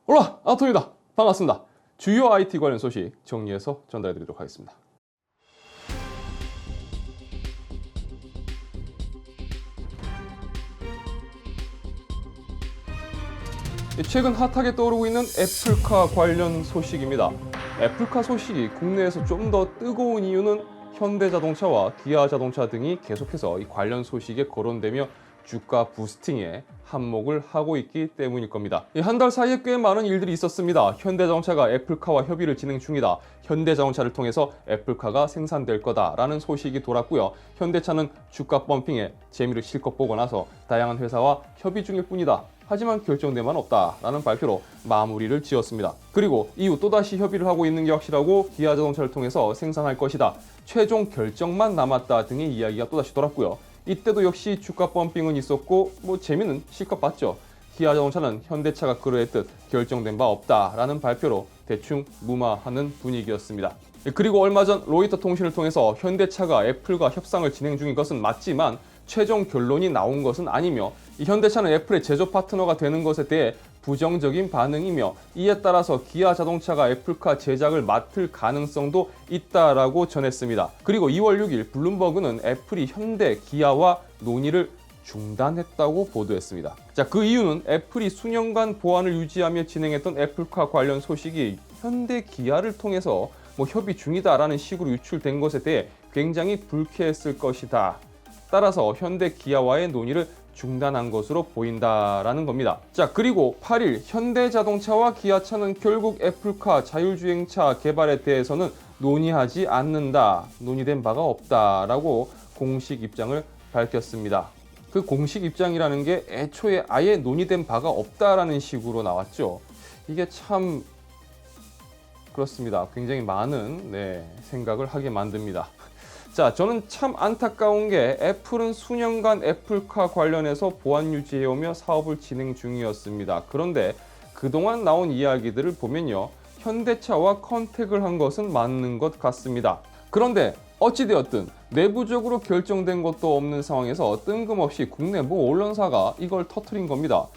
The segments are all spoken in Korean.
올라! 아토입니다. 반갑습니다. 주요 IT 관련 소식 정리해서 전달해드리도록 하겠습니다. 최근 핫하게 떠오르고 있는 애플카 관련 소식입니다. 애플카 소식이 국내에서 좀 더 뜨거운 이유는 현대자동차와 기아자동차 등이 계속해서 이 관련 소식에 거론되며 주가 부스팅에 한몫을 하고 있기 때문일 겁니다. 한 달 사이에 꽤 많은 일들이 있었습니다. 현대자동차가 애플카와 협의를 진행 중이다. 현대자동차를 통해서 애플카가 생산될 거다라는 소식이 돌았고요. 현대차는 주가 펌핑에 재미를 실컷 보고 나서 다양한 회사와 협의 중일 뿐이다. 하지만 결정된 바는 없다라는 발표로 마무리를 지었습니다. 그리고 이후 또다시 협의를 하고 있는 게 확실하고 기아자동차를 통해서 생산할 것이다. 최종 결정만 남았다 등의 이야기가 또다시 돌았고요. 이때도 역시 주가 펌핑은 있었고 재미는 실컷 봤죠. 기아자동차는 현대차가 그러했듯 결정된 바 없다라는 발표로 대충 무마하는 분위기였습니다. 그리고 얼마 전 로이터 통신을 통해서 현대차가 애플과 협상을 진행 중인 것은 맞지만 최종 결론이 나온 것은 아니며 이 현대차는 애플의 제조 파트너가 되는 것에 대해 부정적인 반응이며 이에 따라서 기아자동차가 애플카 제작을 맡을 가능성도 있다라고 전했습니다. 그리고 2월 6일 블룸버그는 애플이 현대, 기아와 논의를 중단했다고 보도했습니다. 자, 그 이유는 애플이 수년간 보안을 유지하며 진행했던 애플카 관련 소식이 현대, 기아를 통해서 협의 중이다라는 식으로 유출된 것에 대해 굉장히 불쾌했을 것이다. 따라서 현대, 기아와의 논의를 중단한 것으로 보인다라는 겁니다. 자, 그리고 8일 현대자동차와 기아차는 결국 애플카 자율주행차 개발에 대해서는 논의하지 않는다, 논의된 바가 없다라고 공식 입장을 밝혔습니다. 그 공식 입장이라는 게 애초에 아예 논의된 바가 없다라는 식으로 나왔죠. 이게 참 그렇습니다. 굉장히 많은 생각을 하게 만듭니다. 자, 저는 참 안타까운 게 애플은 수년간 애플카 관련해서 보안 유지해오며 사업을 진행 중이었습니다. 그런데 그동안 나온 이야기들을 보면요, 현대차와 컨택을 한 것은 맞는 것 같습니다. 그런데 어찌되었든 내부적으로 결정된 것도 없는 상황에서 뜬금없이 국내 모 언론사가 이걸 터뜨린 겁니다.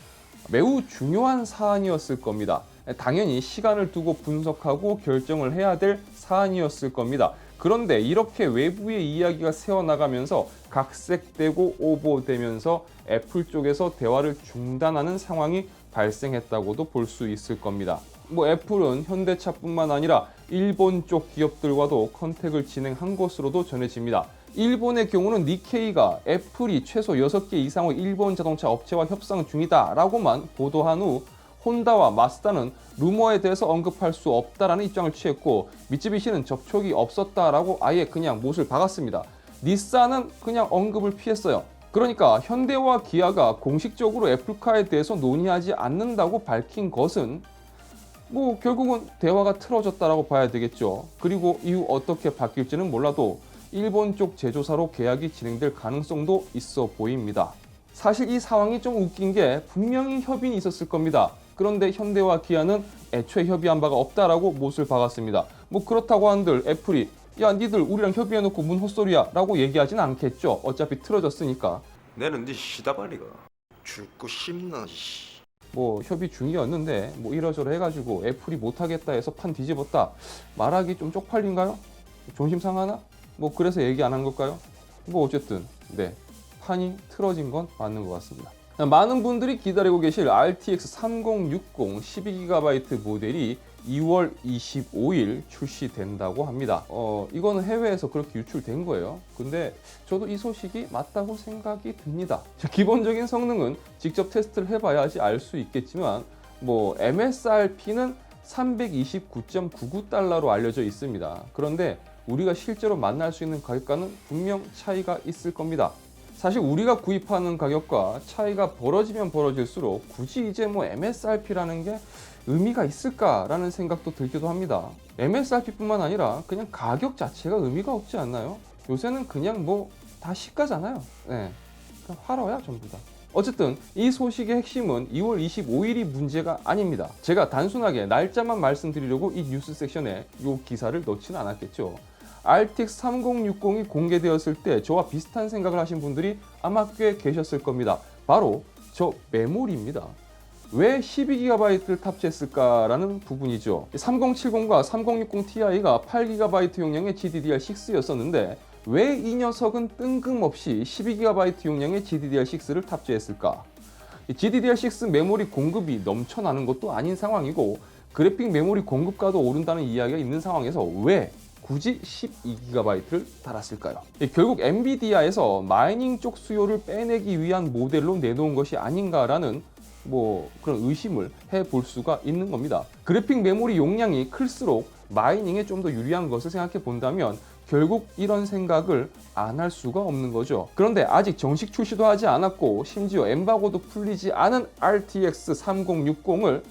매우 중요한 사안이었을 겁니다. 당연히 시간을 두고 분석하고 결정을 해야 될 사안이었을 겁니다. 그런데 이렇게 외부의 이야기가 새어나가면서 각색되고 오보되면서 애플 쪽에서 대화를 중단하는 상황이 발생했다고도 볼 수 있을 겁니다. 애플은 현대차뿐만 아니라 일본 쪽 기업들과도 컨택을 진행한 것으로도 전해집니다. 일본의 경우는 니케이가 애플이 최소 6개 이상의 일본 자동차 업체와 협상 중이다라고만 보도한 후 혼다와 마쓰다는 루머에 대해서 언급할 수 없다라는 입장을 취했고, 미쯔비시는 접촉이 없었다라고 아예 그냥 못을 박았습니다. 닛산은 그냥 언급을 피했어요. 그러니까 현대와 기아가 공식적으로 애플카에 대해서 논의하지 않는다고 밝힌 것은 결국은 대화가 틀어졌다라고 봐야 되겠죠. 그리고 이후 어떻게 바뀔지는 몰라도 일본 쪽 제조사로 계약이 진행될 가능성도 있어 보입니다. 사실 이 상황이 좀 웃긴 게 분명히 협의는 있었을 겁니다. 그런데 현대와 기아는 애초에 협의한 바가 없다라고 못을 박았습니다. 그렇다고 한들 애플이 야, 니들 우리랑 협의해놓고 뭔 헛소리야 라고 얘기하진 않겠죠. 어차피 틀어졌으니까. 내는 네 시다발이가 죽고 싶나 씨. 협의 중이었는데 이러저러 해가지고 애플이 못하겠다 해서 판 뒤집었다 말하기 좀 쪽팔린가요? 존심 상하나? 그래서 얘기 안 한 걸까요? 어쨌든 판이 틀어진 건 맞는 것 같습니다. 많은 분들이 기다리고 계실 RTX 3060 12GB 모델이 2월 25일 출시된다고 합니다. 이거는 해외에서 그렇게 유출된 거예요. 근데 저도 이 소식이 맞다고 생각이 듭니다. 기본적인 성능은 직접 테스트를 해봐야지 알 수 있겠지만 MSRP는 329.99달러로 알려져 있습니다. 그런데 우리가 실제로 만날 수 있는 가격과는 분명 차이가 있을 겁니다. 사실 우리가 구입하는 가격과 차이가 벌어지면 벌어질수록 굳이 이제 MSRP라는 게 의미가 있을까라는 생각도 들기도 합니다. MSRP뿐만 아니라 그냥 가격 자체가 의미가 없지 않나요? 요새는 그냥 다 시가잖아요. 그냥 활어야 전부 다. 어쨌든 이 소식의 핵심은 2월 25일이 문제가 아닙니다. 제가 단순하게 날짜만 말씀드리려고 이 뉴스 섹션에 이 기사를 넣지는 않았겠죠. RTX 3060이 공개되었을 때 저와 비슷한 생각을 하신 분들이 아마 꽤 계셨을 겁니다. 바로 저 메모리입니다. 왜 12GB를 탑재했을까라는 부분이죠. 3070과 3060 Ti가 8GB 용량의 GDDR6였었는데 왜 이 녀석은 뜬금없이 12GB 용량의 GDDR6를 탑재했을까? GDDR6 메모리 공급이 넘쳐나는 것도 아닌 상황이고 그래픽 메모리 공급가도 오른다는 이야기가 있는 상황에서 왜 굳이 12GB를 달았을까요? 결국 엔비디아에서 마이닝 쪽 수요를 빼내기 위한 모델로 내놓은 것이 아닌가라는 그런 의심을 해볼 수가 있는 겁니다. 그래픽 메모리 용량이 클수록 마이닝에 좀 더 유리한 것을 생각해 본다면 결국 이런 생각을 안 할 수가 없는 거죠. 그런데 아직 정식 출시도 하지 않았고 심지어 엠바고도 풀리지 않은 RTX 3060을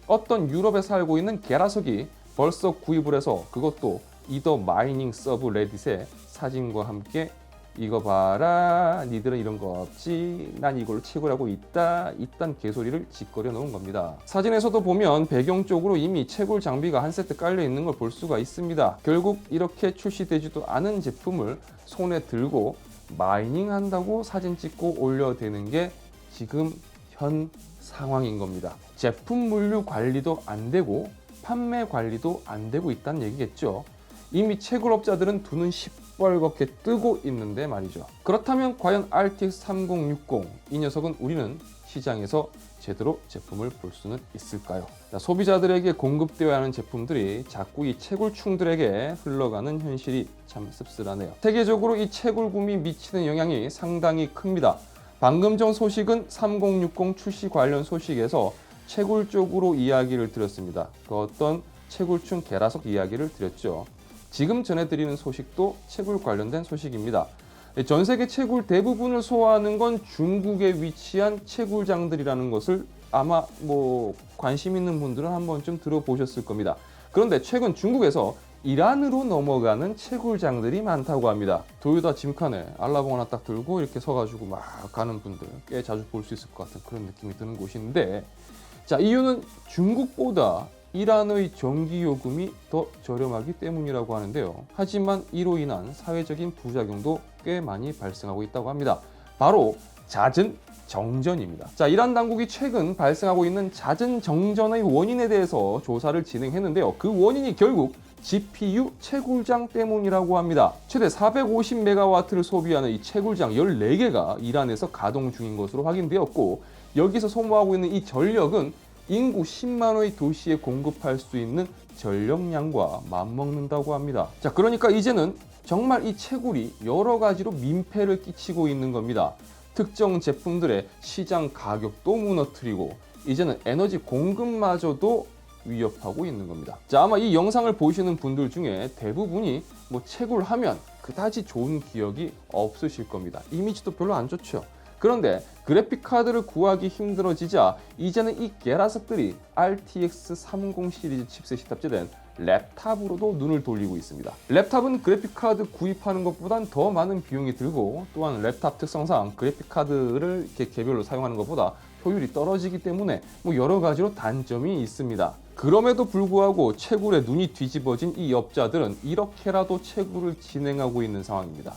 어떤 유럽에 살고 있는 게라석이 벌써 구입을 해서 그것도 이더 마이닝 서브 레딧의 사진과 함께 이거 봐라 니들은 이런 거 없지 난 이걸로 채굴하고 있다 이딴 개소리를 짓거려 놓은 겁니다. 사진에서도 보면 배경 쪽으로 이미 채굴 장비가 한 세트 깔려 있는 걸 볼 수가 있습니다. 결국 이렇게 출시되지도 않은 제품을 손에 들고 마이닝 한다고 사진 찍고 올려대는 게 지금 현 상황인 겁니다. 제품 물류 관리도 안 되고 판매 관리도 안 되고 있다는 얘기겠죠. 이미 채굴업자들은 두 눈 시뻘겋게 뜨고 있는데 말이죠. 그렇다면 과연 RTX 3060 이 녀석은 우리는 시장에서 제대로 제품을 볼 수는 있을까요? 소비자들에게 공급되어야 하는 제품들이 자꾸 이 채굴충들에게 흘러가는 현실이 참 씁쓸하네요. 세계적으로 이 채굴붐이 미치는 영향이 상당히 큽니다. 방금 전 소식은 3060 출시 관련 소식에서 채굴 쪽으로 이야기를 드렸습니다. 그 어떤 채굴충 게라석 이야기를 드렸죠. 지금 전해드리는 소식도 채굴 관련된 소식입니다. 전 세계 채굴 대부분을 소화하는 건 중국에 위치한 채굴장들이라는 것을 아마 관심 있는 분들은 한 번쯤 들어보셨을 겁니다. 그런데 최근 중국에서 이란으로 넘어가는 채굴장들이 많다고 합니다. 도요타 짐칸에 알라봉 하나 딱 들고 이렇게 서가지고 막 가는 분들 꽤 자주 볼 수 있을 것 같은 그런 느낌이 드는 곳인데, 자, 이유는 중국보다 이란의 전기요금이 더 저렴하기 때문이라고 하는데요. 하지만 이로 인한 사회적인 부작용도 꽤 많이 발생하고 있다고 합니다. 바로 잦은 정전입니다. 자, 이란 당국이 최근 발생하고 있는 잦은 정전의 원인에 대해서 조사를 진행했는데요. 그 원인이 결국 GPU 채굴장 때문이라고 합니다. 최대 450메가와트를 소비하는 이 채굴장 14개가 이란에서 가동 중인 것으로 확인되었고, 여기서 소모하고 있는 이 전력은 인구 10만의 도시에 공급할 수 있는 전력량과 맞먹는다고 합니다. 자, 그러니까 이제는 정말 이 채굴이 여러 가지로 민폐를 끼치고 있는 겁니다. 특정 제품들의 시장 가격도 무너뜨리고 이제는 에너지 공급마저도 위협하고 있는 겁니다. 자, 아마 이 영상을 보시는 분들 중에 대부분이 채굴하면 그다지 좋은 기억이 없으실 겁니다. 이미지도 별로 안 좋죠. 그런데 그래픽 카드를 구하기 힘들어지자 이제는 이 게라석들이 RTX 30 시리즈 칩셋이 탑재된 랩탑으로도 눈을 돌리고 있습니다. 랩탑은 그래픽 카드 구입하는 것보단 더 많은 비용이 들고, 또한 랩탑 특성상 그래픽 카드를 이렇게 개별로 사용하는 것보다 효율이 떨어지기 때문에 여러 가지로 단점이 있습니다. 그럼에도 불구하고 채굴에 눈이 뒤집어진 이 업자들은 이렇게라도 채굴을 진행하고 있는 상황입니다.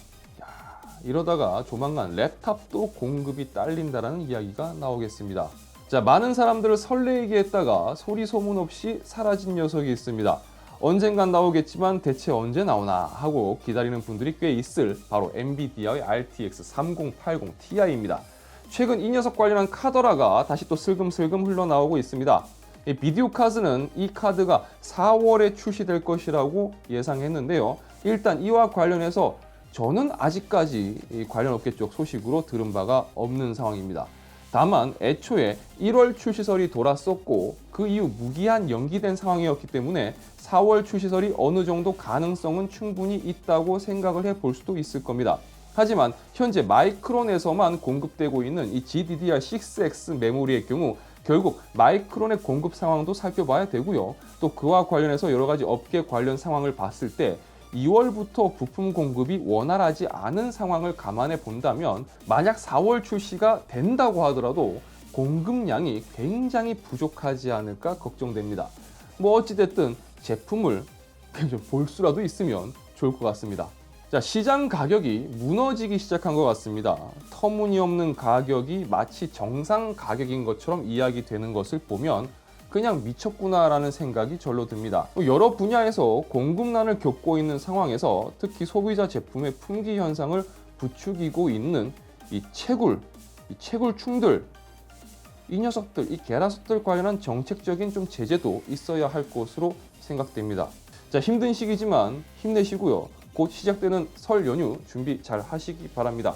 이러다가 조만간 랩탑도 공급이 딸린다라는 이야기가 나오겠습니다. 자, 많은 사람들을 설레게 했다가 소리 소문 없이 사라진 녀석이 있습니다. 언젠간 나오겠지만 대체 언제 나오나 하고 기다리는 분들이 꽤 있을 바로 엔비디아의 RTX 3080 Ti입니다. 최근 이 녀석 관련한 카더라가 다시 또 슬금슬금 흘러나오고 있습니다. 비디오 카드는 이 카드가 4월에 출시될 것이라고 예상했는데요. 일단 이와 관련해서 저는 아직까지 관련 업계 쪽 소식으로 들은 바가 없는 상황입니다. 다만 애초에 1월 출시설이 돌았었고 그 이후 무기한 연기된 상황이었기 때문에 4월 출시설이 어느 정도 가능성은 충분히 있다고 생각을 해볼 수도 있을 겁니다. 하지만 현재 마이크론에서만 공급되고 있는 이 GDDR6X 메모리의 경우 결국 마이크론의 공급 상황도 살펴봐야 되고요. 또 그와 관련해서 여러 가지 업계 관련 상황을 봤을 때 2월부터 부품 공급이 원활하지 않은 상황을 감안해 본다면 만약 4월 출시가 된다고 하더라도 공급량이 굉장히 부족하지 않을까 걱정됩니다. 어찌됐든 제품을 볼 수라도 있으면 좋을 것 같습니다. 자, 시장 가격이 무너지기 시작한 것 같습니다. 터무니없는 가격이 마치 정상 가격인 것처럼 이야기되는 것을 보면 그냥 미쳤구나라는 생각이 절로 듭니다. 여러 분야에서 공급난을 겪고 있는 상황에서 특히 소비자 제품의 품귀 현상을 부추기고 있는 이 채굴충들, 이 녀석들, 이 계라석들 관련한 정책적인 좀 제재도 있어야 할 것으로 생각됩니다. 자, 힘든 시기지만 힘내시고요. 곧 시작되는 설 연휴 준비 잘 하시기 바랍니다.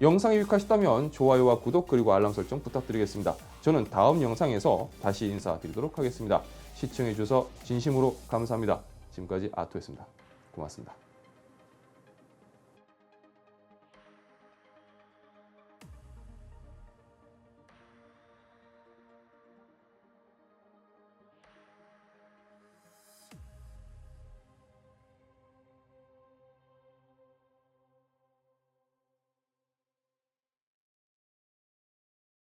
영상이 유익하셨다면 좋아요와 구독 그리고 알람 설정 부탁드리겠습니다. 저는 다음 영상에서 다시 인사드리도록 하겠습니다. 시청해주셔서 진심으로 감사합니다. 지금까지 아토였습니다. 고맙습니다.